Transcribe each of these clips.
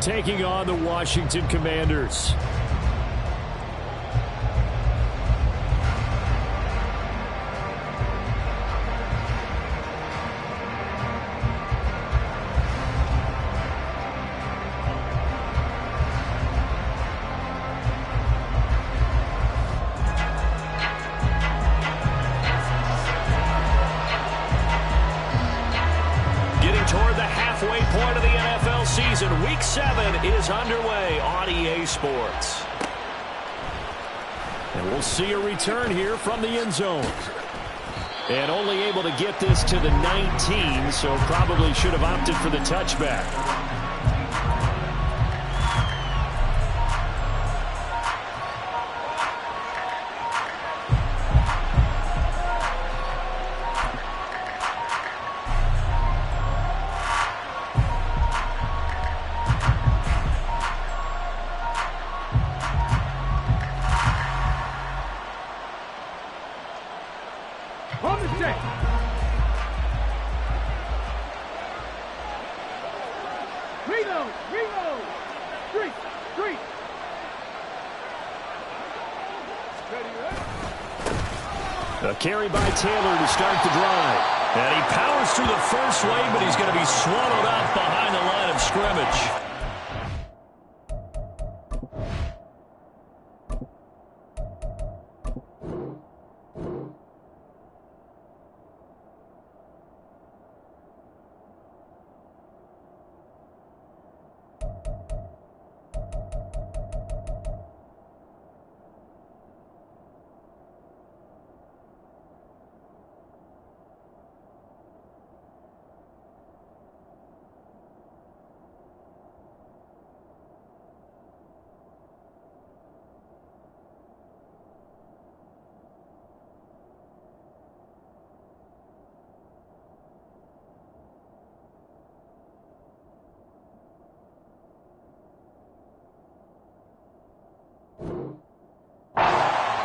taking on the Washington Commanders. Toward the halfway point of the NFL season. Week 7 is underway on EA Sports. And we'll see a return here from the end zone. And only able to get this to the 19, so probably should have opted for the touchback. On the check. Reload. Street. A carry by Taylor to start the drive. And he powers through the first wave, but he's going to be swallowed up behind the line of scrimmage.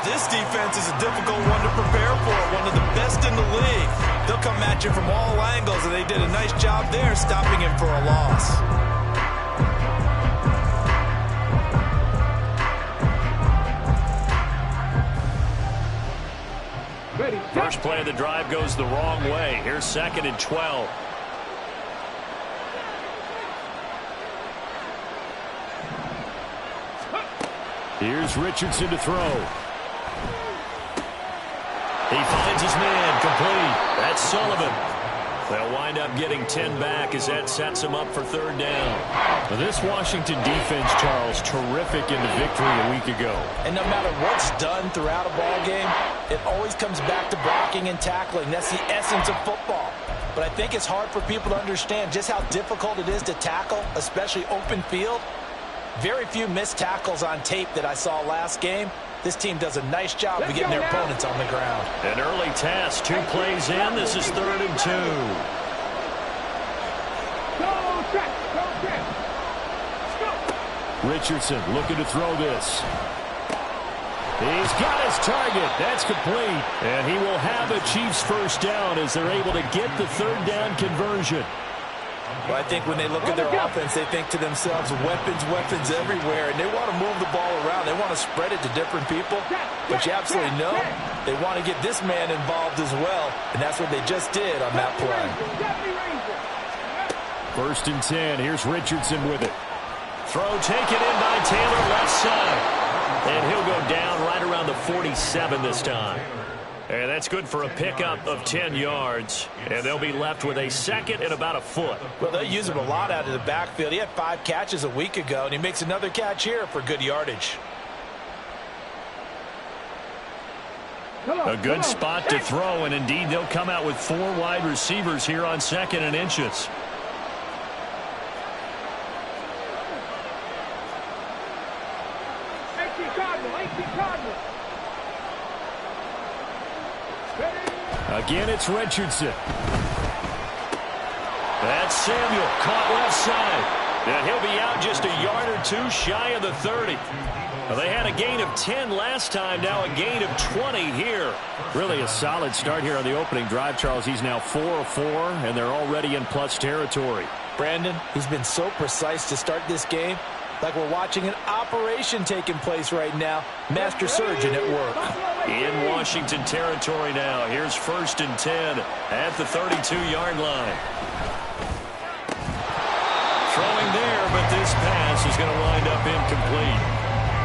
This defense is a difficult one to prepare for, one of the best in the league. They'll come at you from all angles, and they did a nice job there stopping him for a loss. First play of the drive goes the wrong way. Here's 2nd and 12. Here's Richardson to throw. He finds his man, complete. That's Sullivan. They'll wind up getting 10 back as that sets him up for 3rd down. Well, this Washington defense, Charles, terrific in the victory a week ago. And no matter what's done throughout a ball game, it always comes back to blocking and tackling. That's the essence of football. But I think it's hard for people to understand just how difficult it is to tackle, especially open field. Very few missed tackles on tape that I saw last game. This team does a nice job of getting their opponents on the ground. An early test, 2 plays in. This is 3rd and 2. Richardson looking to throw this. He's got his target. That's complete. And he will have a Chiefs first down as they're able to get the 3rd down conversion. Well, I think when they look at their offense, they think to themselves, weapons everywhere, and they want to move the ball around. They want to spread it to different people, but you absolutely know they want to get this man involved as well, and that's what they just did on that play. 1st and 10. Here's Richardson with it. Throw taken in by Taylor, left side. And he'll go down right around the 47 this time. And that's good for a pickup of 10 yards. And they'll be left with a 2nd and about a foot. Well, they'll use him a lot out of the backfield. He had 5 catches a week ago, and he makes another catch here for good yardage. A good spot to throw, and indeed they'll come out with 4 wide receivers here on 2nd and inches. Again, it's Richardson. That's Samuel, caught left side. And he'll be out just a yard or 2 shy of the 30. Well, they had a gain of 10 last time, now a gain of 20 here. Really a solid start here on the opening drive, Charles. He's now 4 of 4, and they're already in plus territory. Brandon, he's been so precise to start this game, like we're watching an operation taking place right now. Master surgeon at work. In Washington territory now. Here's 1st and 10 at the 32-yard line. Throwing there, but this pass is going to wind up incomplete.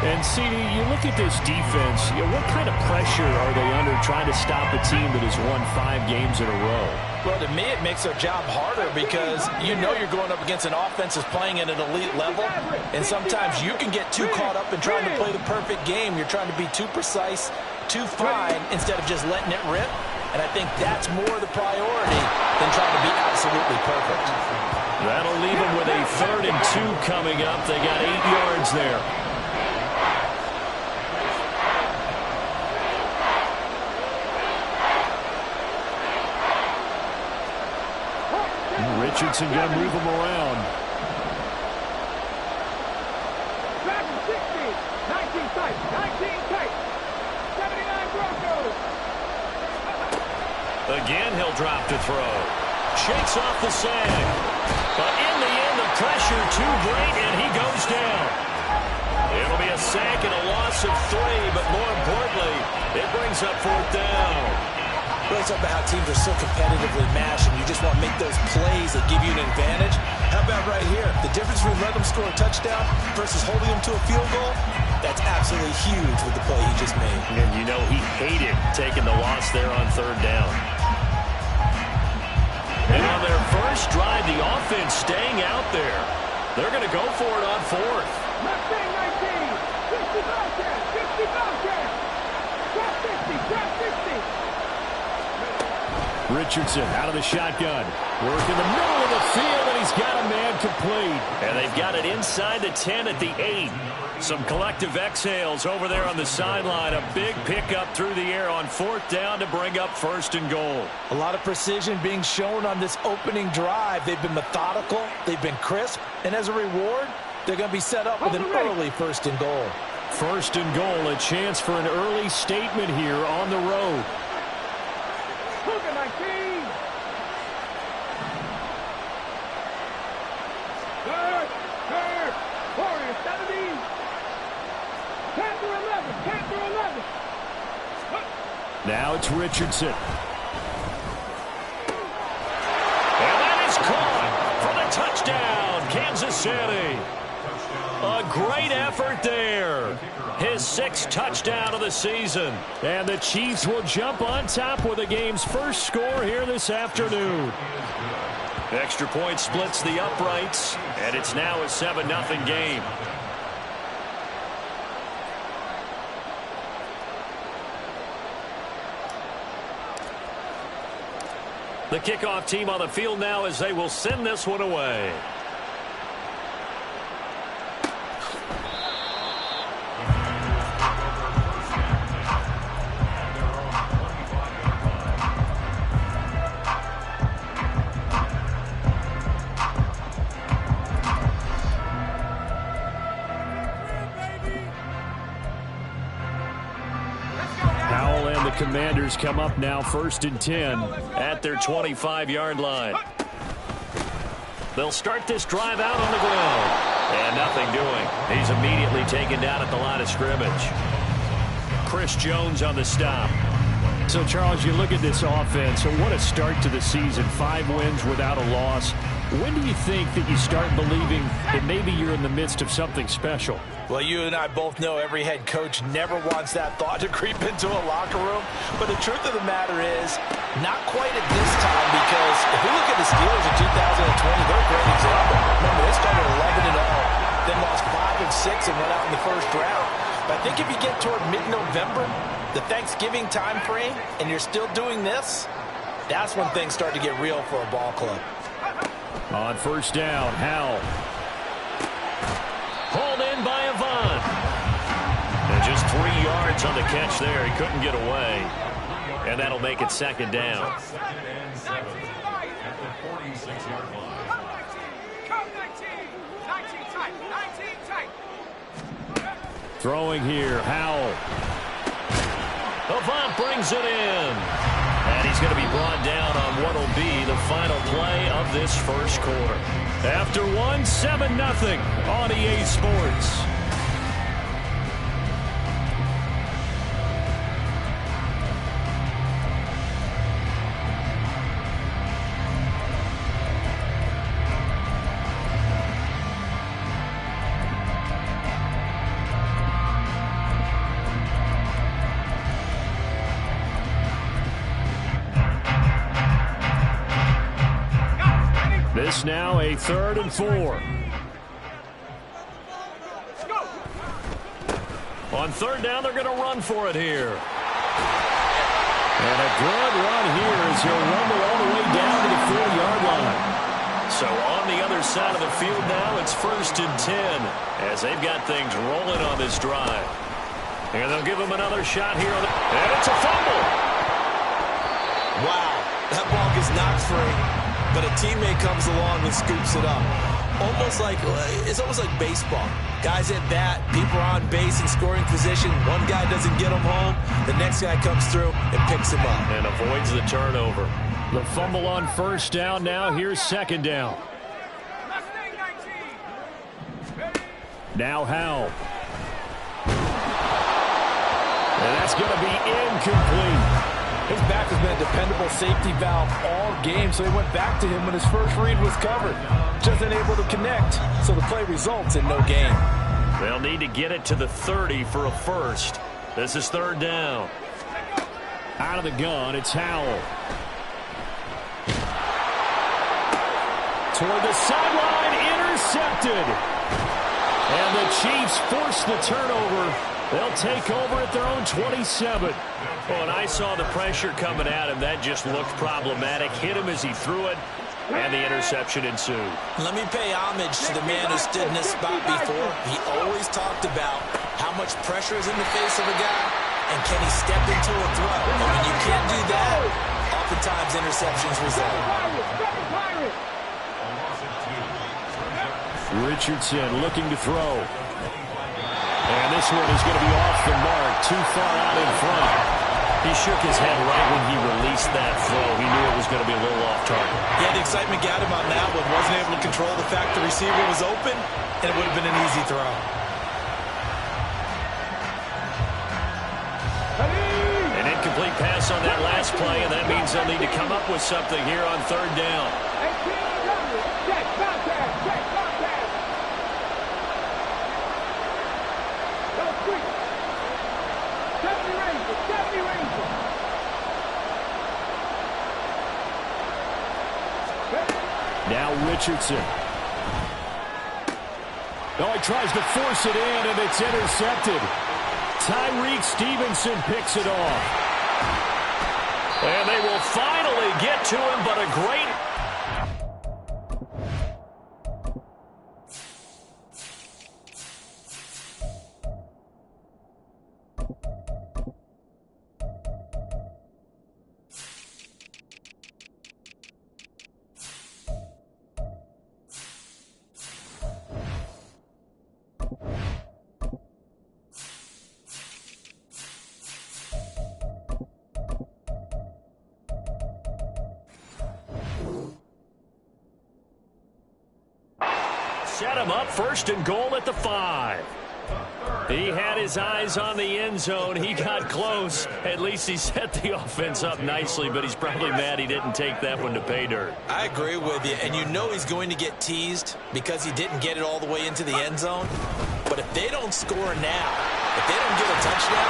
And, CD, you look at this defense, what kind of pressure are they under trying to stop a team that has won 5 games in a row? Well, to me, it makes their job harder because you know you're going up against an offense that's playing at an elite level, and sometimes you can get too caught up in trying to play the perfect game. You're trying to be too precise, too fine, instead of just letting it rip. And I think that's more the priority than trying to be absolutely perfect. That'll leave them with a 3rd and 2 coming up. They got 8 yards there. Richardson going to move him around. Back to 60. 19 tight. 19 tight. 79 Broncos. Again, he'll drop to throw. Shakes off the sag. But in the end, the pressure too great, and he goes down. It'll be a sack and a loss of 3, but more importantly, it brings up 4th down. Really talk about how teams are so competitively matched and you just want to make those plays that give you an advantage. How about right here? The difference between letting them score a touchdown versus holding them to a field goal, that's absolutely huge with the play he just made. And you know he hated taking the loss there on 3rd down. And on their first drive, the offense staying out there. They're going to go for it on 4th. Mustang 19. 60 Bobcats. 60 Bobcats. Drop 50. Drop 60. Richardson out of the shotgun. Work in the middle of the field, and he's got a man complete. And they've got it inside the 10 at the 8. Some collective exhales over there on the sideline. A big pickup through the air on 4th down to bring up 1st and goal. A lot of precision being shown on this opening drive. They've been methodical. They've been crisp. And as a reward, they're going to be set up with an early 1st and goal. 1st and goal, a chance for an early statement here on the road. Cougar 19. Third. Warrior 70. Panther 11. Panther 11. Now it's Richardson. And that is caught for the touchdown, Kansas City. A great effort there. His 6th touchdown of the season. And the Chiefs will jump on top with the game's first score here this afternoon. Extra point splits the uprights, and it's now a 7-0 game. The kickoff team on the field now as they will send this one away. Commanders come up now 1st and 10 at their 25-yard line. They'll start this drive out on the ground. And nothing doing. He's immediately taken down at the line of scrimmage. Chris Jones on the stop. So, Charles, you look at this offense, and what a start to the season. 5 wins without a loss. When do you think that you start believing that maybe you're in the midst of something special? Well, you and I both know every head coach never wants that thought to creep into a locker room. But the truth of the matter is, not quite at this time, because if we look at the Steelers in 2020, they're a great example. Remember, they started 11-0, then lost 5 and 6 and went out in the first round. But I think if you get toward mid-November, the Thanksgiving time frame, and you're still doing this, that's when things start to get real for a ball club. On 1st down, Howell. Pulled in by Avant. And just 3 yards on the catch there. He couldn't get away. And that'll make it 2nd down. Throwing here, Howell. Avant brings it in. And he's going to be brought down on what will be the final play of this first quarter. After 7-0 on EA Sports. This now a 3rd and 4. On 3rd down, they're going to run for it here. And a good run here as he'll rumble all the way down to the 4-yard line. So on the other side of the field now, it's 1st and 10 as they've got things rolling on this drive. And they'll give him another shot here. And it's a fumble. Wow, that ball gets knocked free, but a teammate comes along and scoops it up. It's almost like baseball. Guys at bat, people are on base in scoring position. One guy doesn't get him home. The next guy comes through and picks him up. And avoids the turnover. The fumble on 1st down now. Here's 2nd down. Now Howell. And that's going to be incomplete. His back has been a dependable safety valve all game, so he went back to him when his first read was covered. Just unable to connect, so the play results in no gain. They'll need to get it to the 30 for a first. This is 3rd down. Out of the gun, it's Howell. Toward the sideline, intercepted. And the Chiefs force the turnover. They'll take over at their own 27. Well, and I saw the pressure coming at him. That just looked problematic. Hit him as he threw it, and the interception ensued. Let me pay homage to the man who stood in this spot before. He always talked about how much pressure is in the face of a guy, and can he step into a throw. And when you can't do that, oftentimes interceptions result. Richardson looking to throw. And this one is going to be off the mark, too far out in front. He shook his head right when he released that throw. He knew it was going to be a little off target. Yeah, the excitement got him on that one. Wasn't able to control the fact the receiver was open, and it would have been an easy throw. An incomplete pass on that last play, and that means they'll need to come up with something here on 3rd down. Now Richardson. Oh, he tries to force it in, and it's intercepted. Tyreek Stevenson picks it off. And they will finally get to him, but a great... Set him up, 1st and goal at the 5. He had his eyes on the end zone. He got close. At least he set the offense up nicely, but he's probably mad he didn't take that one to pay dirt. I agree with you, and you know he's going to get teased because he didn't get it all the way into the end zone. But if they don't score now, if they don't get a touchdown...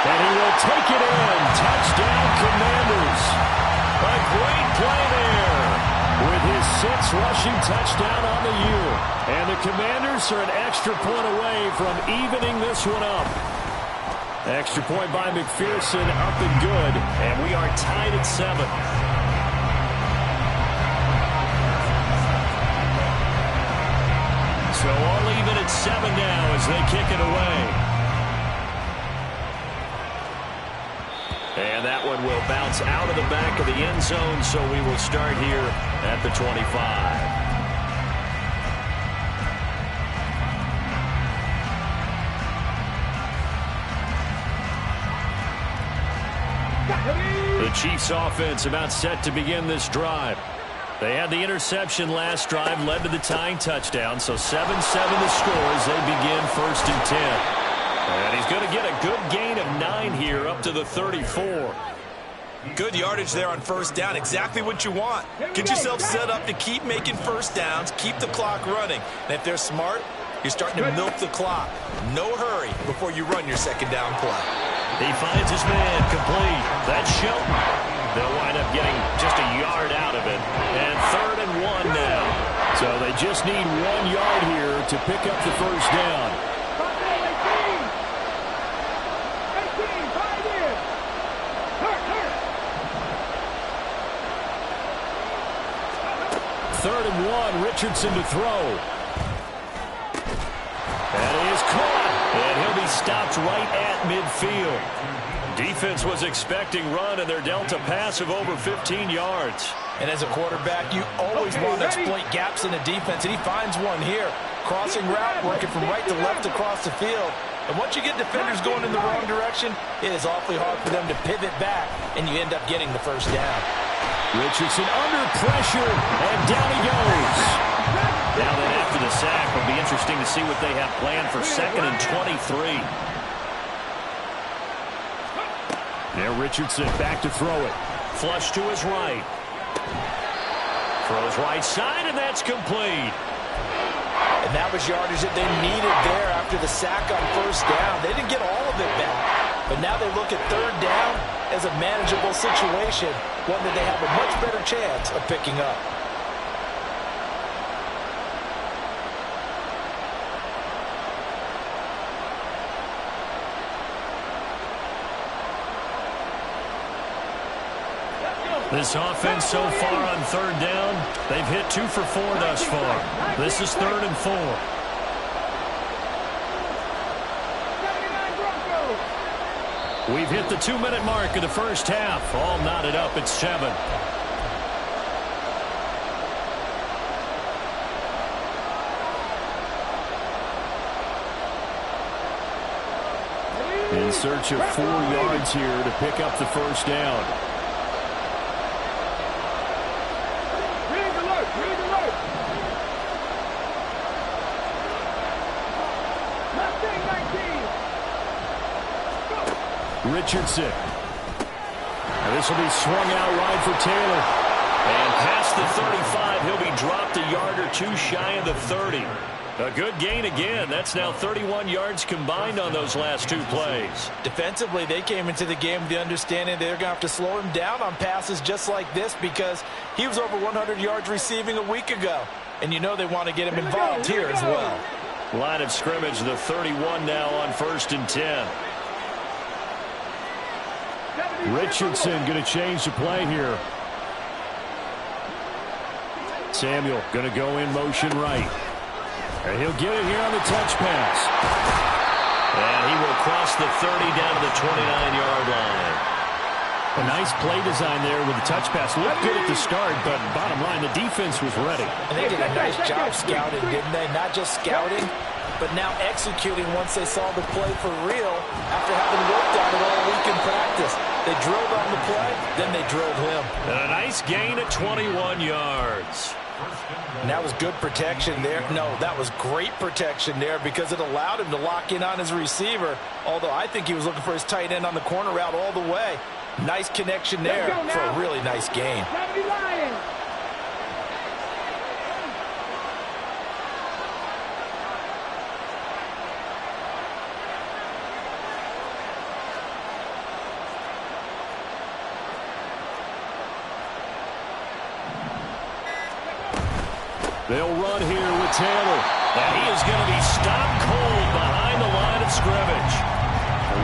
And he will take it in. Touchdown, Commanders. A great play there with his 6th rushing touchdown on the year. And the Commanders are an extra point away from evening this one up. Extra point by McPherson, up and good. And we are tied at 7. So all even at 7 now as they kick it away. And that one will bounce out of the back of the end zone, so we will start here at the 25. The Chiefs offense about set to begin this drive. They had the interception last drive, led to the tying touchdown, so 7-7 the score as they begin 1st and 10. And he's going to get a good gain of 9 here up to the 34. Good yardage there on 1st down, exactly what you want. Get yourself set up to keep making 1st downs, keep the clock running. And if they're smart, you're starting to milk the clock. No hurry before you run your 2nd down play. He finds his man complete. That's Shelton. They'll wind up getting just a yard out of it. And 3rd and 1 now. So they just need 1 yard here to pick up the 1st down. 3rd and 1, Richardson to throw. That is caught, and he'll be stopped right at midfield. Defense was expecting run, and they're dealt a pass of over 15 yards. And as a quarterback, you always want to exploit gaps in the defense, and he finds one here. Crossing route, working from right to left across the field. And once you get defenders going in the wrong direction, it is awfully hard for them to pivot back, and you end up getting the 1st down. Richardson under pressure, and down he goes. Now then, after the sack, it'll be interesting to see what they have planned for 2nd and 23. Now Richardson back to throw it. Flush to his right. Throws right side, and that's complete. And that was yardage that they needed there after the sack on 1st down. They didn't get all of it back. But now they look at 3rd down as a manageable situation, one that they have a much better chance of picking up. This offense so far on 3rd down, they've hit 2 for 4 thus far. This is 3rd and 4. We've hit the 2-minute mark of the 1st half. All knotted up at 7. In search of 4 yards here to pick up the 1st down. Richardson. And this will be swung out wide for Taylor. And past the 35, he'll be dropped a yard or 2 shy of the 30. A good gain again. That's now 31 yards combined on those last 2 plays. Defensively, they came into the game with the understanding they're going to have to slow him down on passes just like this because he was over 100 yards receiving a week ago. And you know they want to get him involved here as well. Line of scrimmage, the 31 now on 1st and 10. Richardson going to change the play here. Samuel going to go in motion right. And he'll get it here on the touch pass. And he will cross the 30 down to the 29-yard line. A nice play design there with the touch pass. Looked good at the start, but bottom line, the defense was ready. And they did a nice job scouting, didn't they? Not just scouting, but now executing once they saw the play for real after having worked on it all week in practice. They drilled on the play, then they drilled him. And a nice gain at 21 yards. And that was good protection there. No, that was great protection there because it allowed him to lock in on his receiver, although I think he was looking for his tight end on the corner route all the way. Nice connection there for a really nice gain. They'll run here with Taylor. And he is going to be stopped cold behind the line of scrimmage.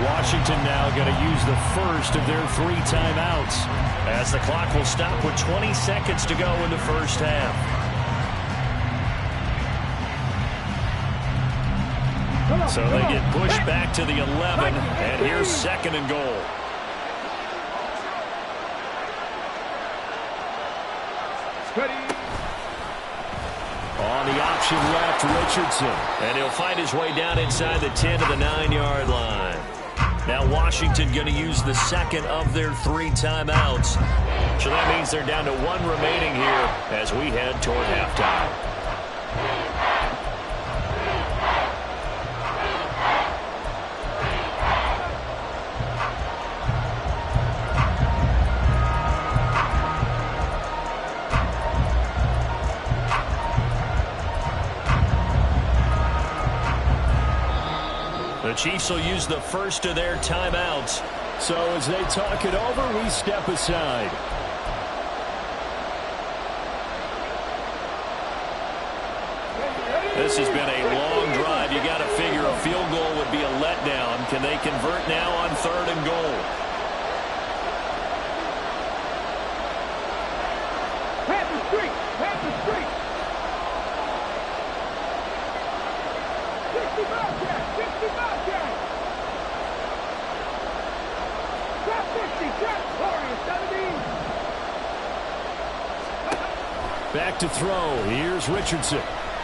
Washington now going to use the first of their 3 timeouts. As the clock will stop with 20 seconds to go in the 1st half. So they get pushed back to the 11, and here's 2nd and goal. On the option left, Richardson. And he'll find his way down inside the 10 to the 9-yard line. Now Washington going to use the second of their 3 timeouts. So that means they're down to 1 remaining here as we head toward halftime. The Chiefs will use the first of their timeouts. So as they talk it over, we step aside. This has been a long drive. You got to figure a field goal would be a letdown. Can they convert now on 3rd and goal? Pass the street. Pass the street. 60 Bobcats. 60 Bobcats. Drop 50. Drop. Warriors 17. Back to throw. Here's Richardson.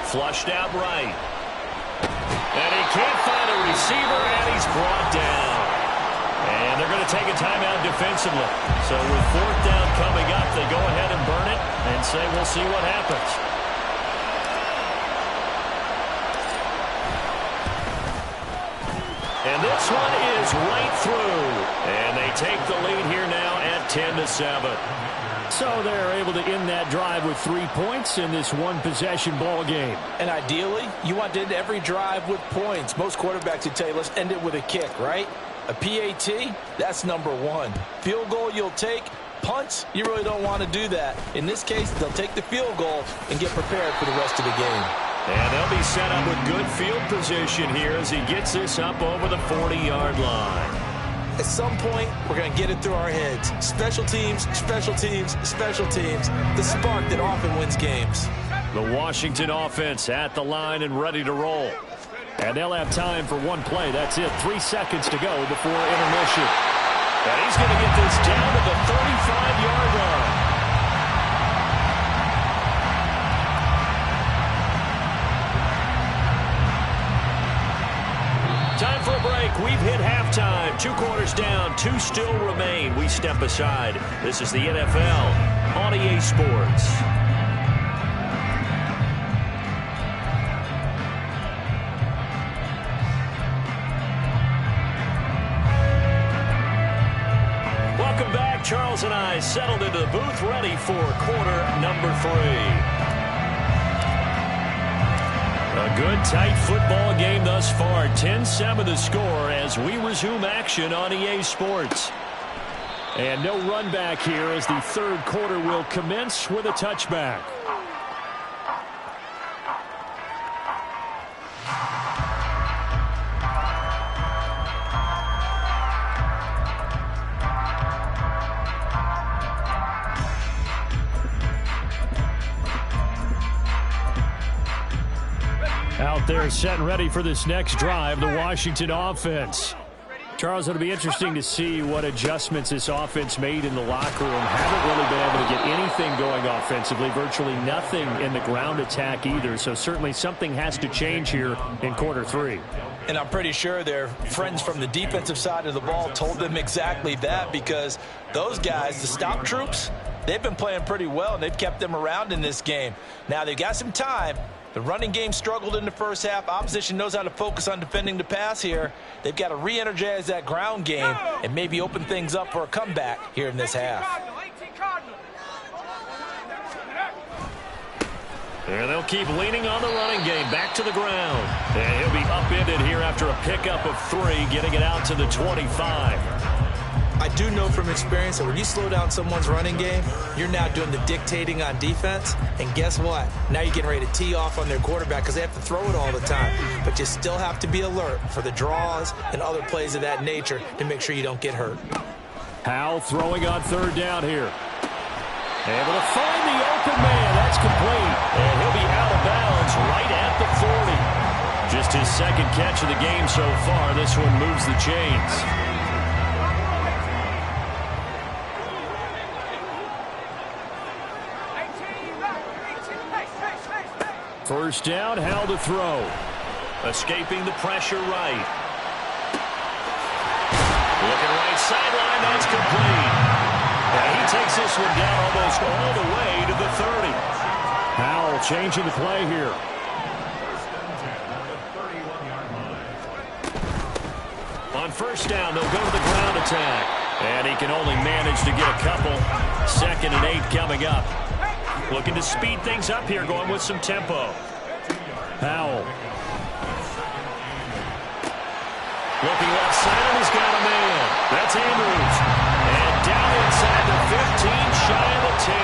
Flushed out right. And he can't find a receiver, and he's brought down. And they're going to take a timeout defensively. So with 4th down coming up, they go ahead and burn it and say we'll see what happens. And this one is right through. And they take the lead here now at 10-7. So they're able to end that drive with 3 points in this one-possession ball game. And ideally, you want to end every drive with points. Most quarterbacks would tell you, let's end it with a kick, right? A PAT, that's number 1. Field goal you'll take. Punts, you really don't want to do that. In this case, they'll take the field goal and get prepared for the rest of the game. And they'll be set up with good field position here as he gets this up over the 40-yard line. At some point, we're going to get it through our heads. Special teams, special teams, special teams. The spark that often wins games. The Washington offense at the line and ready to roll. And they'll have time for one play. That's it. 3 seconds to go before intermission. And he's going to get this down to the 35-yard line. Time for a break. We've hit halftime. 2 quarters down. 2 still remain. We step aside. This is the NFL on EA Sports. Welcome back. Charles and I settled into the booth ready for quarter number 3. A good, tight football game thus far. 10-7 the score as we resume action on EA Sports. And no run back here as the 3rd quarter will commence with a touchback. Out there set and ready for this next drive, the Washington offense. Charles, it'll be interesting to see what adjustments this offense made in the locker room. Haven't really been able to get anything going offensively, virtually nothing in the ground attack either. So certainly something has to change here in quarter 3. And I'm pretty sure their friends from the defensive side of the ball told them exactly that, because those guys, the stop troops, they've been playing pretty well, and they've kept them around in this game. Now, they've got some time. The running game struggled in the first half. Opposition knows how to focus on defending the pass here. They've got to re-energize that ground game and maybe open things up for a comeback here in this half. And they'll keep leaning on the running game back to the ground. And he'll be upended here after a pickup of 3, getting it out to the 25. I do know from experience that when you slow down someone's running game, you're now doing the dictating on defense. And guess what? Now you're getting ready to tee off on their quarterback because they have to throw it all the time. But you still have to be alert for the draws and other plays of that nature to make sure you don't get hurt. Howell throwing on 3rd down here. Able to find the open man. That's complete. And he'll be out of bounds right at the 40. Just his 2nd catch of the game so far. This one moves the chains. First down, Howell to throw. Escaping the pressure right. Looking right sideline, that's complete. And he takes this one down almost all the way to the 30. Howell changing the play here. On first down, they'll go to the ground attack. And he can only manage to get a couple. 2nd and 8 coming up. Looking to speed things up here, going with some tempo. Howell. Looking left side, and he's got a man. That's Andrews. And down inside the 15, shy of the 10.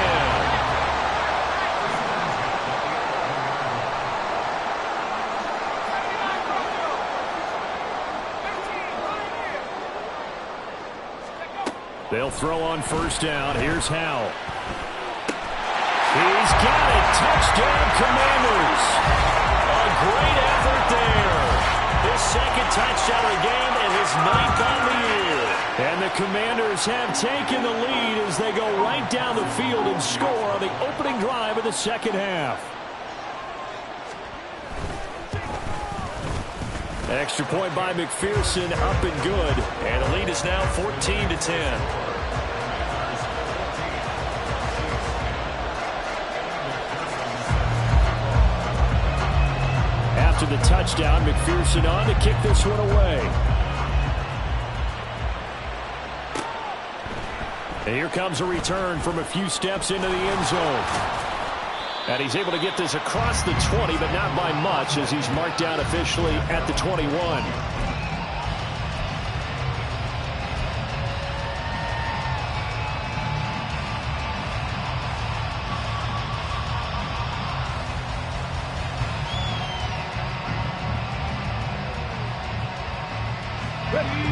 They'll throw on first down. Here's Howell. He's got it. Touchdown, Commanders. A great effort there. His 2nd touchdown of the game and his 9th on the year. And the Commanders have taken the lead as they go right down the field and score on the opening drive of the 2nd half. Extra point by McPherson, up and good. And the lead is now 14-10. After the touchdown, McPherson on to kick this one away. And here comes a return from a few steps into the end zone. And he's able to get this across the 20, but not by much, as he's marked down officially at the 21.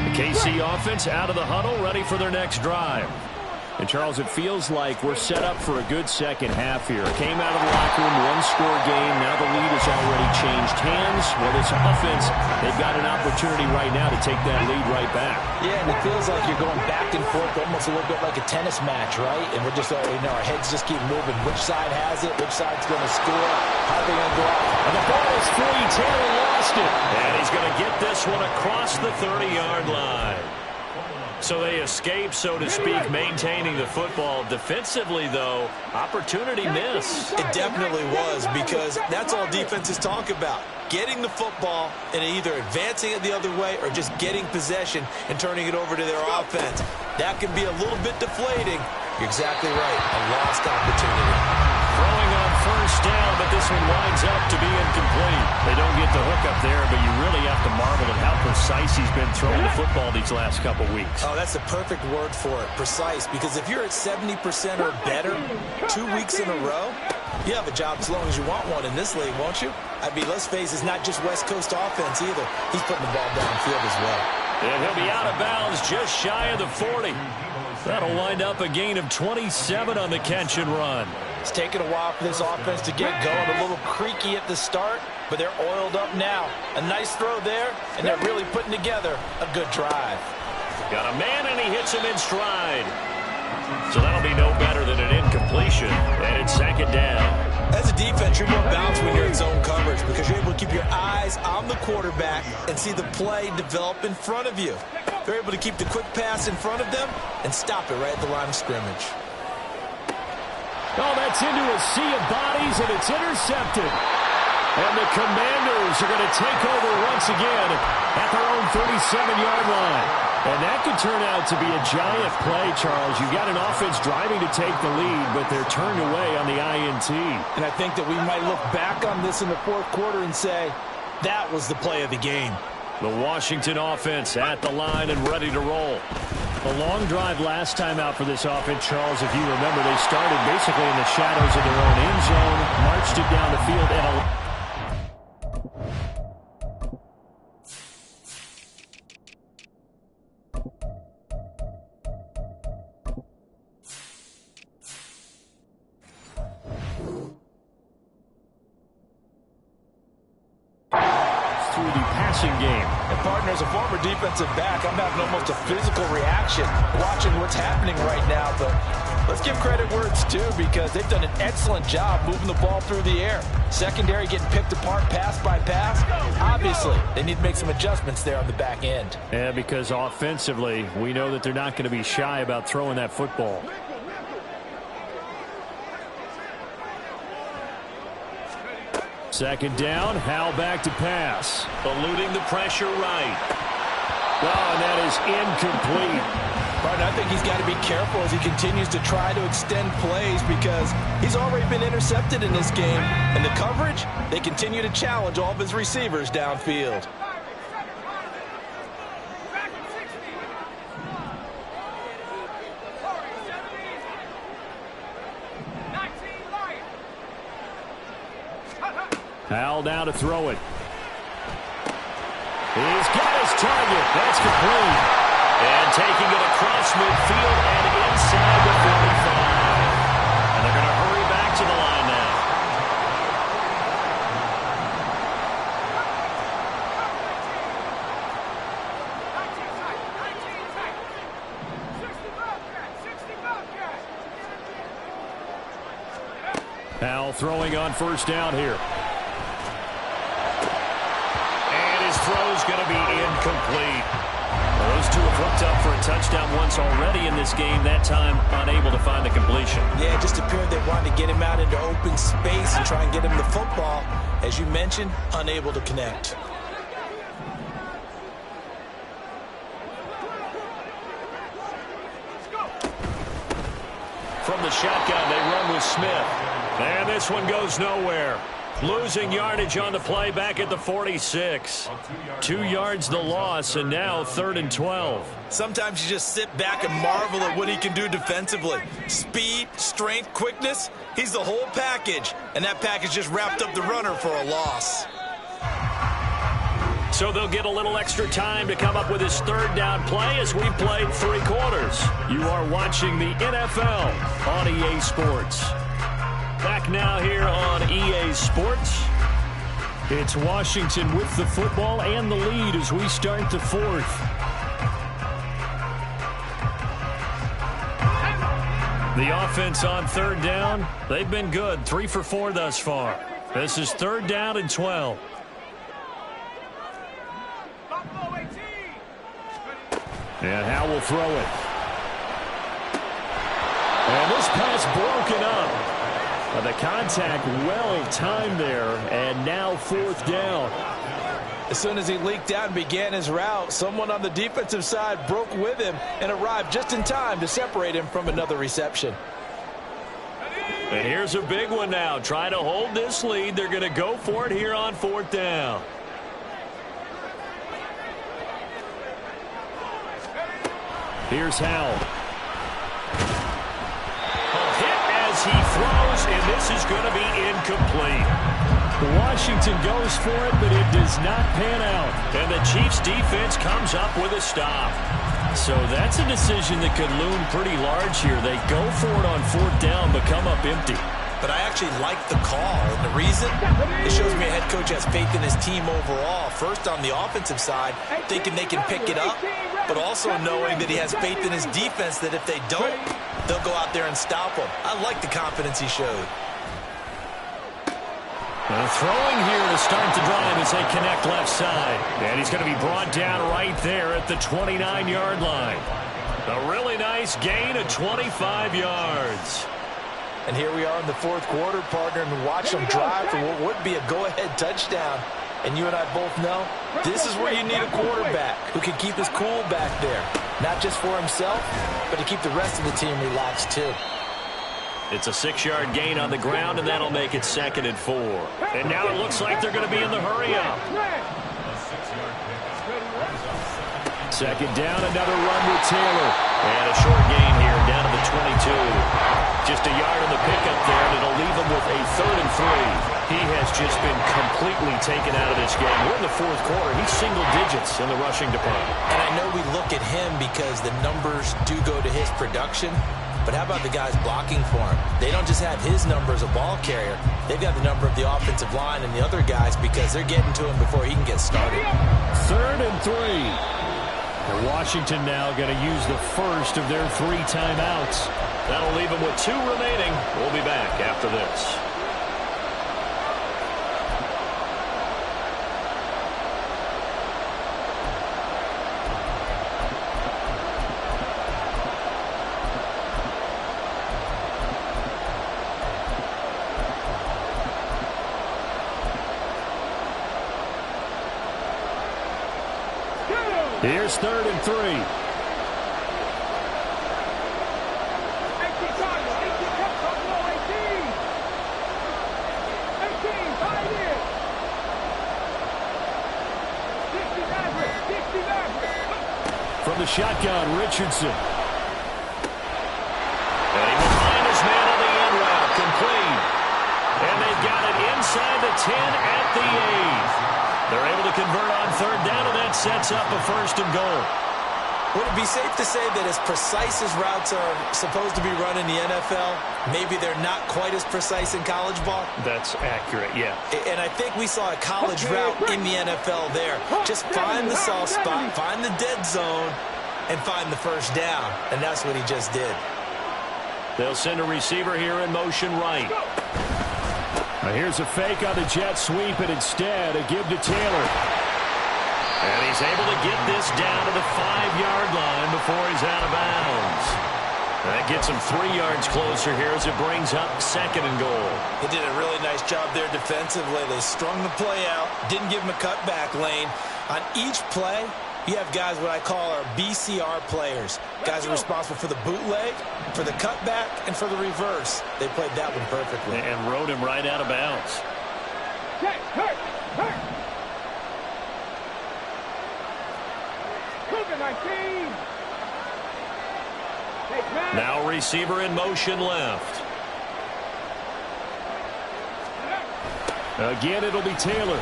The KC offense out of the huddle, ready for their next drive. And, Charles, it feels like we're set up for a good second half here. Came out of the locker room, one-score game. Now the lead has already changed hands. Well, this offense, they've got an opportunity right now to take that lead right back. Yeah, and it feels like you're going back and forth, almost a little bit like a tennis match, right? And we're just, our heads just keep moving. Which side has it? Which side's going to score? How are they going to go out? And the ball is free. Taylor lost it. And he's going to get this one across the 30-yard line. So they escape, so to speak, maintaining the football. Defensively, though, opportunity miss. It definitely was, because that's all defenses talk about. Getting the football and either advancing it the other way or just getting possession and turning it over to their offense. That can be a little bit deflating. You're exactly right. A lost opportunity. Throwing on first down, but this one winds up to be incomplete. They don't get the hook up there, but you really have to marvel at how precise he's been throwing the football these last couple weeks. Oh, that's the perfect word for it, precise, because if you're at 70% or better 2 weeks in a row, you have a job as long as you want one in this league, won't you? I mean, let's face it, it's not just West Coast offense either. He's putting the ball downfield as well. And he'll be out of bounds just shy of the 40. That'll wind up a gain of 27 on the catch and run. It's taken a while for this offense to get going. A little creaky at the start, but they're oiled up now. A nice throw there, and they're really putting together a good drive. Got a man, and he hits him in stride. So that'll be no better than an incompletion, and it's 2nd down. As a defense, you're more balanced when you're in zone coverage because you're able to keep your eyes on the quarterback and see the play develop in front of you. They're able to keep the quick pass in front of them and stop it right at the line of scrimmage. Oh, that's into a sea of bodies, and it's intercepted. And the Commanders are going to take over once again at their own 37-yard line. And that could turn out to be a giant play, Charles. You've got an offense driving to take the lead, but they're turned away on the INT. And I think that we might look back on this in the 4th quarter and say, that was the play of the game. The Washington offense at the line and ready to roll. A long drive last time out for this offense, Charles. If you remember, they started basically in the shadows of their own end zone, marched it down the field, and through the passing game. And partner, as a former defensive back, I'm having almost a physical reaction watching what's happening right now. But Let's give credit where it's due because they've done an excellent job moving the ball through the air. Secondary getting picked apart pass by pass. Obviously, they need to make some adjustments there on the back end. Yeah, because offensively, we know that they're not going to be shy about throwing that football. Second down, Howell back to pass. Eluding the pressure right. Oh, and that is incomplete. But I think he's got to be careful as he continues to try to extend plays because he's already been intercepted in this game. And the coverage, they continue to challenge all of his receivers downfield. Howell now to throw it. He's got his target. That's complete. And taking it across midfield and inside the 45. And they're going to hurry back to the line now. Howell throwing on first down here. And his throw's going to be incomplete. Well, those two have hooked up for a touchdown once already in this game, that time unable to find the completion. Yeah, it just appeared they wanted to get him out into open space and try and get him the football. As you mentioned, unable to connect. From the shotgun, they run with Smith. And this one goes nowhere. Losing yardage on the play back at the 46. 2 yards the loss, and now 3rd and 12. Sometimes you just sit back and marvel at what he can do defensively. Speed, strength, quickness, he's the whole package. And that package just wrapped up the runner for a loss. So they'll get a little extra time to come up with his 3rd down play as we've played 3 quarters. You are watching the NFL on EA Sports. Back now here on EA Sports. It's Washington with the football and the lead as we start the 4th. The offense on 3rd down, they've been good. 3 for 4 thus far. This is 3rd down and 12. And Howell will throw it. And this pass broken up. The contact well timed there, and now 4th down. As soon as he leaked out and began his route, someone on the defensive side broke with him and arrived just in time to separate him from another reception. And here's a big one now. Trying to hold this lead. They're going to go for it here on 4th down. Here's Howell. He throws, and this is going to be incomplete. Washington goes for it, but it does not pan out. And the Chiefs' defense comes up with a stop. So that's a decision that could loom pretty large here. They go for it on 4th down, but come up empty. But I actually like the call. And the reason? It shows me a head coach has faith in his team overall. First on the offensive side, thinking they can pick it up, but also knowing that he has faith in his defense that if they don't, they'll go out there and stop him. I like the confidence he showed. Throwing here to start the drive as they connect left side. And he's going to be brought down right there at the 29-yard line. A really nice gain of 25 yards. And here we are in the 4th quarter, partner, and watch them drive for what would be a go-ahead touchdown. And you and I both know this is where you need a quarterback who can keep his cool back there. Not just for himself, but to keep the rest of the team relaxed too. It's a 6-yard gain on the ground, and that'll make it 2nd and 4. And now it looks like they're going to be in the hurry-up. 2nd down, another run with Taylor. And a short gain here down to the 22. Just a yard on the pickup there, and it'll leave him with a 3rd and 3. He has just been completely taken out of this game. We're in the 4th quarter. He's single digits in the rushing department. And I know we look at him because the numbers do go to his production. But how about the guys blocking for him? They don't just have his number as a ball carrier. They've got the number of the offensive line and the other guys because they're getting to him before he can get started. 3rd and 3. And Washington now going to use the first of their 3 timeouts. That'll leave them with 2 remaining. We'll be back after this. Here's 3rd and 3. 18 Cardinals, 18 Cubs, Buffalo, 18. 18, 5 in. 60 Maverick, 60 Maverick. From the shotgun, Richardson. And he will find his man on the end route, complete. And they've got it inside the 10 at the 8. They're able to convert on 3rd down, and that sets up a 1st and goal. Would it be safe to say that as precise as routes are supposed to be run in the NFL, maybe they're not quite as precise in college ball? That's accurate, yeah. And I think we saw a college route in the NFL there. Just find the soft spot, find the dead zone, and find the 1st down. And that's what he just did. They'll send a receiver here in motion right. Now here's a fake on the jet sweep, and instead a give to Taylor. And he's able to get this down to the 5-yard line before he's out of bounds. That gets him 3 yards closer here as it brings up 2nd and goal. They did a really nice job there defensively. They strung the play out, didn't give him a cutback lane. On each play, you have guys what I call our BCR players. Guys are responsible for the bootleg, for the cutback, and for the reverse. They played that one perfectly. And rode him right out of bounds. Hurt. Cougar 19. Now receiver in motion left. Again, it'll be Taylor.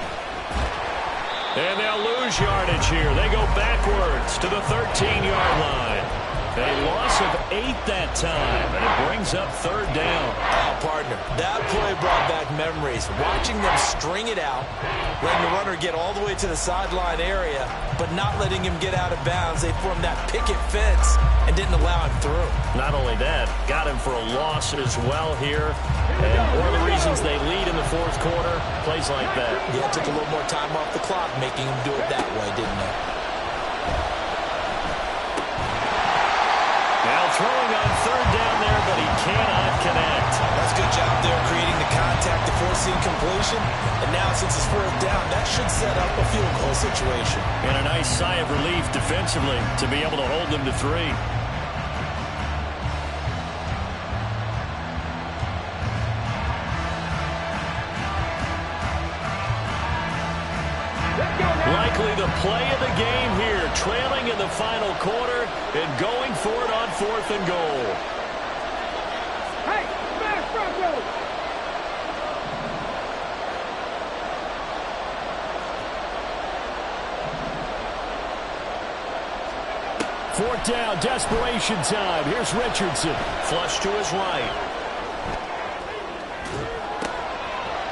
And they'll lose yardage here. They go backwards to the 13-yard line. A loss of 8 that time, and it brings up 3rd down. Oh, partner, that play brought back memories. Watching them string it out, letting the runner get all the way to the sideline area, but not letting him get out of bounds. They formed that picket fence and didn't allow him through. Not only that, got him for a loss as well here. And one of the reasons they lead in the 4th quarter, plays like that. Yeah, took a little more time off the clock, making him do it that way, didn't they? Now throwing on 3rd down there, but he cannot connect. That's a good job there, creating the contact to force the incompletion. And now, since it's 4th down, that should set up a field goal situation. And a nice sigh of relief defensively to be able to hold them to 3. Likely the play of the game here, trailing in the final quarter and going for it on 4th and goal. Hey, smash Broncos! Fourth down, desperation time. Here's Richardson. Flush to his right.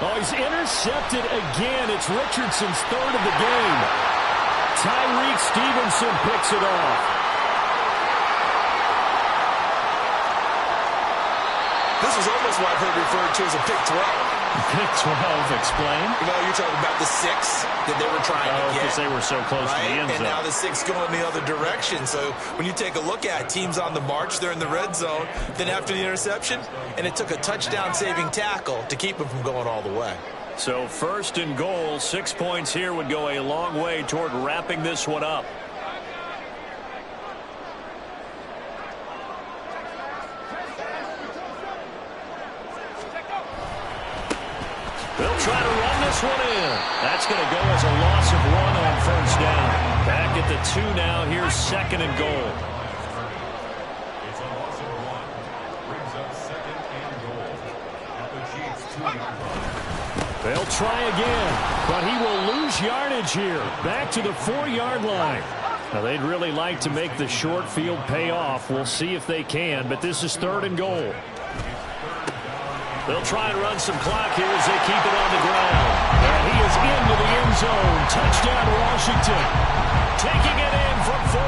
Oh, he's intercepted again. It's Richardson's 3rd of the game. Tyreek Stevenson picks it off. This is almost what I've heard referred to as a pick 12. Pick 12, explain. You know, you're talking about the 6 that they were trying to get. Because they were so close to the end zone. And now the 6 going the other direction. So when you take a look at teams on the march, they're in the red zone. Then after the interception, and it took a touchdown-saving tackle to keep them from going all the way. So 1st and goal, 6 points here would go a long way toward wrapping this one up. They'll try to run this one in. That's going to go as a loss of 1 on 1st down. Back at the 2 now. Here's 2nd and goal. It's a loss of 1. Brings up 2nd and goal. At the Chiefs 2-yard line. They'll try again, but he will lose yardage here. Back to the 4-yard line. Now, they'd really like to make the short field pay off. We'll see if they can, but this is 3rd and goal. They'll try and run some clock here as they keep it on the ground. And he is into the end zone. Touchdown, Washington. Taking it in from 4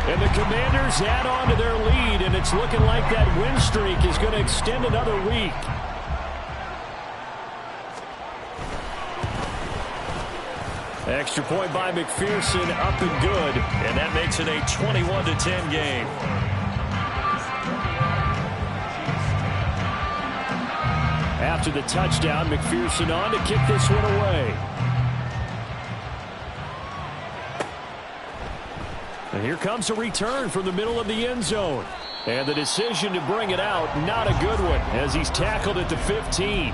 And the Commanders add on to their lead, and it's looking like that win streak is going to extend another week. Extra point by McPherson, up and good. And that makes it a 21-10 game. After the touchdown, McPherson on to kick this one away. And here comes a return from the middle of the end zone. And the decision to bring it out, not a good one, as he's tackled at the 15.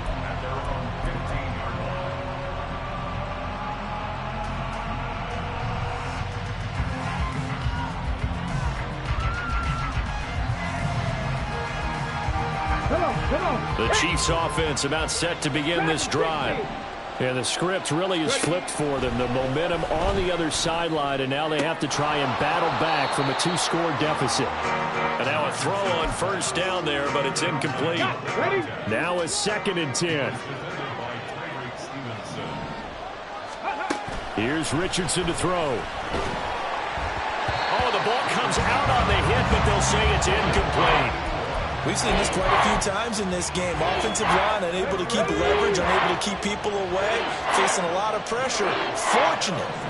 The Chiefs offense about set to begin this drive. And the script really is flipped for them. The momentum on the other sideline, and now they have to try and battle back from a 2-score deficit. And now a throw on first down there, but it's incomplete. Now a 2nd and 10. Here's Richardson to throw. Oh, the ball comes out on the hit, but they'll say it's incomplete. We've seen this quite a few times in this game. Offensive line unable to keep leverage, unable to keep people away, facing a lot of pressure.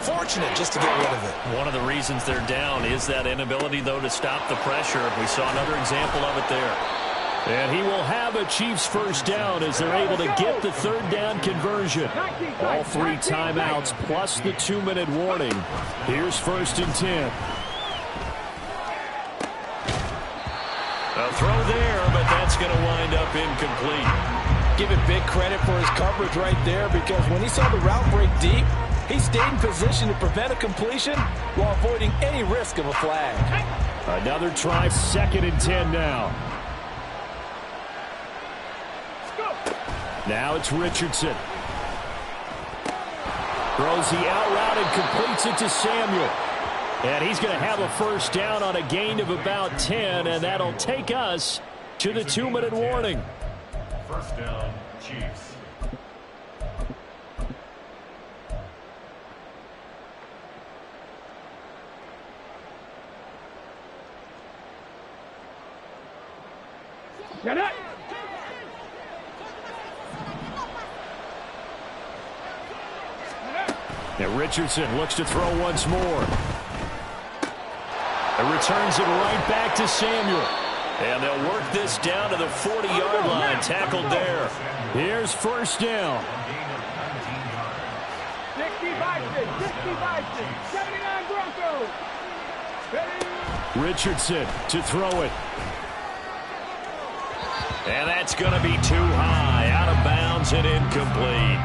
Fortunate just to get rid of it. One of the reasons they're down is that inability, though, to stop the pressure. We saw another example of it there. And he will have a Chiefs first down as they're able to get the 3rd down conversion. All 3 timeouts plus the 2-minute warning. Here's 1st and 10. A throw there, but that's going to wind up incomplete. Give it big credit for his coverage right there, because when he saw the route break deep, he stayed in position to prevent a completion while avoiding any risk of a flag. Another try, 2nd and 10 now. Now it's Richardson. Throws the out route and completes it to Samuel. And he's going to have a first down on a gain of about 10, and that'll take us to the 2-minute warning. First down, Chiefs. Get it! Now Richardson looks to throw once more. And returns it right back to Samuel. And they'll work this down to the 40-yard line, tackled there. Here's first down. 65-6, 79 Broncos. Richardson to throw it. And that's going to be too high, out of bounds and incomplete.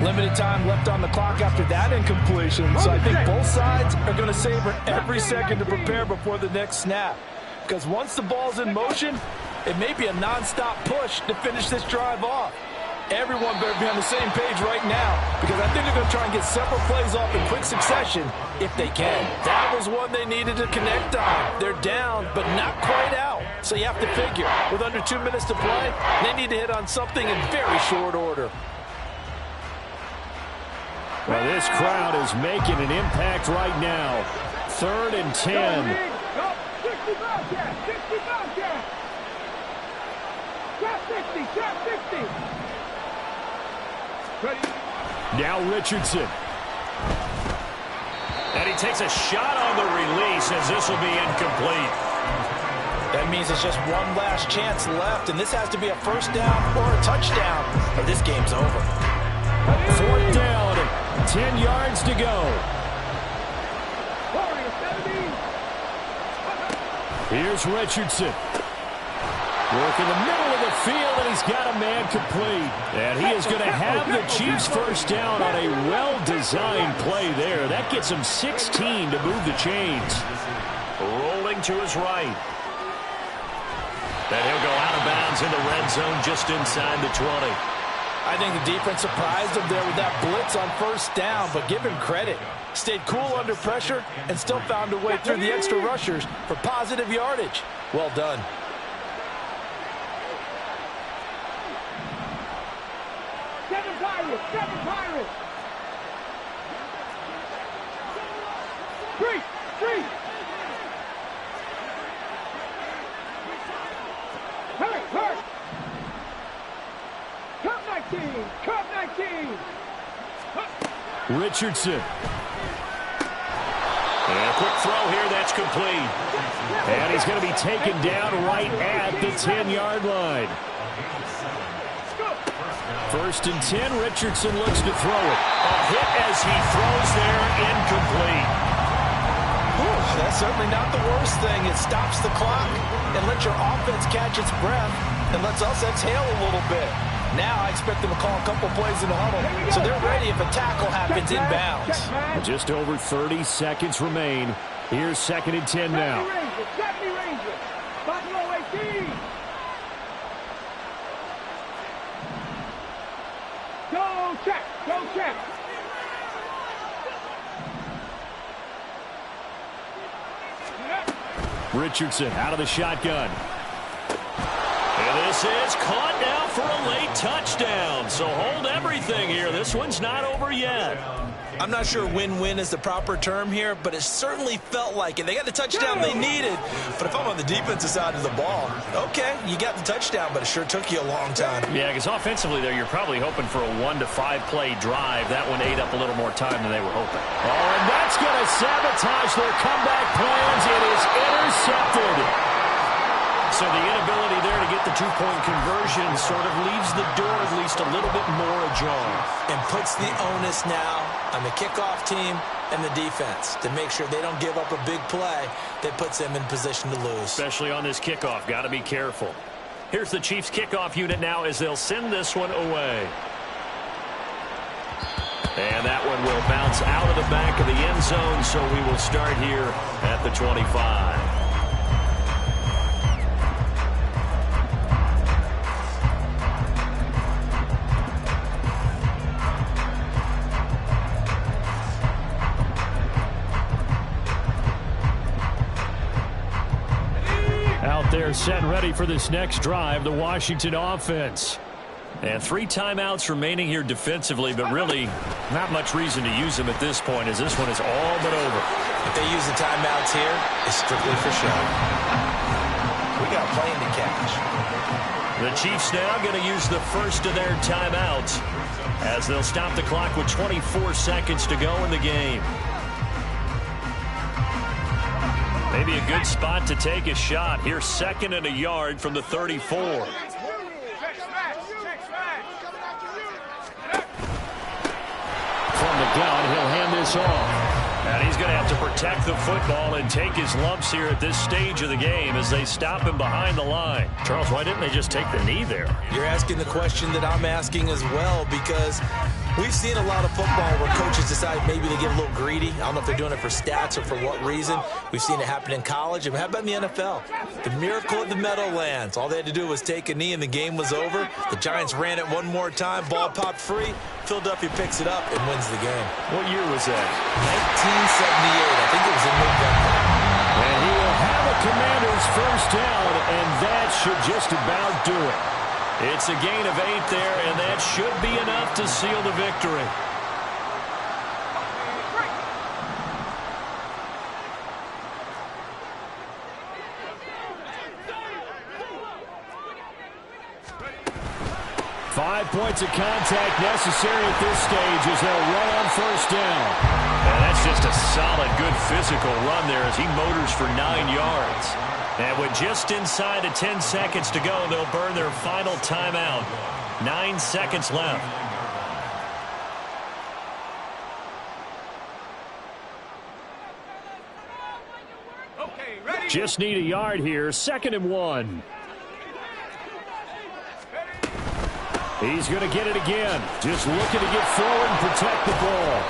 Limited time left on the clock after that incompletion, so I think both sides are going to savor every second to prepare before the next snap. Because once the ball's in motion, it may be a non-stop push to finish this drive off. Everyone better be on the same page right now, because I think they're going to try and get several plays off in quick succession if they can. That was one they needed to connect on. They're down, but not quite out. So you have to figure, with under 2 minutes to play, they need to hit on something in very short order. Well, this crowd is making an impact right now. 3rd and 10. 60 Bobcats, 60 Bobcats. Trap 60, trap 60. Ready? Now Richardson. And he takes a shot on the release as this will be incomplete. That means it's just one last chance left, and this has to be a first down or a touchdown, or this game's over. 4th down, 10 yards to go. Here's Richardson. Work in the middle of the field, and he's got a man complete. And he is going to have the Chiefs first down on a well-designed play there. That gets him 16 to move the chains. Rolling to his right. And he'll go out of bounds in the red zone just inside the 20. I think the defense surprised him there with that blitz on first down, but give him credit. Stayed cool under pressure and still found a way through the extra rushers for positive yardage. Well done. Seven Pirates. 3. Richardson. And a quick throw here, that's complete. And he's going to be taken down right at the 10-yard line. 1st and 10, Richardson looks to throw it. A hit as he throws there, incomplete. That's certainly not the worst thing. It stops the clock and lets your offense catch its breath and lets us exhale a little bit. Now I expect them to call a couple plays in the huddle so they're ready if a tackle happens inbounds. Just over 30 seconds remain. Here's 2nd and 10 now. Go check, go check. Richardson out of the shotgun. And this is caught now for a late touchdown. So hold everything here. This one's not over yet. I'm not sure win-win is the proper term here, but it certainly felt like it. They got the touchdown they needed. But if I'm on the defensive side of the ball, okay, you got the touchdown, but it sure took you a long time. Yeah, because offensively there, you're probably hoping for a 1 to 5 play drive. That one ate up a little more time than they were hoping. Oh, and that's going to sabotage their comeback plans. It is intercepted. So the inability there to get the 2-point conversion sort of leaves the door at least a little bit more ajar. And puts the onus now on the kickoff team and the defense to make sure they don't give up a big play that puts them in position to lose. Especially on this kickoff. Got to be careful. Here's the Chiefs kickoff unit now as they'll send this one away. And that one will bounce out of the back of the end zone, so we will start here at the 25. Out there set and ready for this next drive, the Washington offense. And 3 timeouts remaining here defensively, but really not much reason to use them at this point as this one is all but over. If they use the timeouts here, it's strictly for show. We got a plane to catch. The Chiefs now going to use the first of their timeouts as they'll stop the clock with 24 seconds to go in the game. Maybe a good spot to take a shot. Here's 2nd and a yard from the 34. From the gun, he'll hand this off. And he's going to have to protect the football and take his lumps here at this stage of the game as they stop him behind the line. Charles, why didn't they just take the knee there? You're asking the question that I'm asking as well, because we've seen a lot of football where coaches decide maybe they get a little greedy. I don't know if they're doing it for stats or for what reason. We've seen it happen in college. And how about in the NFL? The miracle of the Meadowlands. All they had to do was take a knee and the game was over. The Giants ran it one more time. Ball popped free. Philadelphia picks it up and wins the game. What year was that? 1978. I think it was in November. And he will have a Commanders first down, and that should just about do it. It's a gain of 8 there, and that should be enough to seal the victory. Five points of contact necessary at this stage as they'll run on first down. And that's just a solid, good physical run there as he motors for 9 yards. And with just inside of 10 seconds to go, they'll burn their final timeout. 9 seconds left. Okay, ready? Just need a yard here. 2nd and 1. He's going to get it again. Just looking to get forward and protect the ball.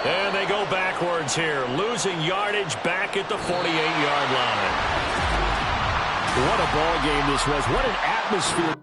And they go backwards here, losing yardage back at the 48-yard line. What a ball game this was. What an atmosphere.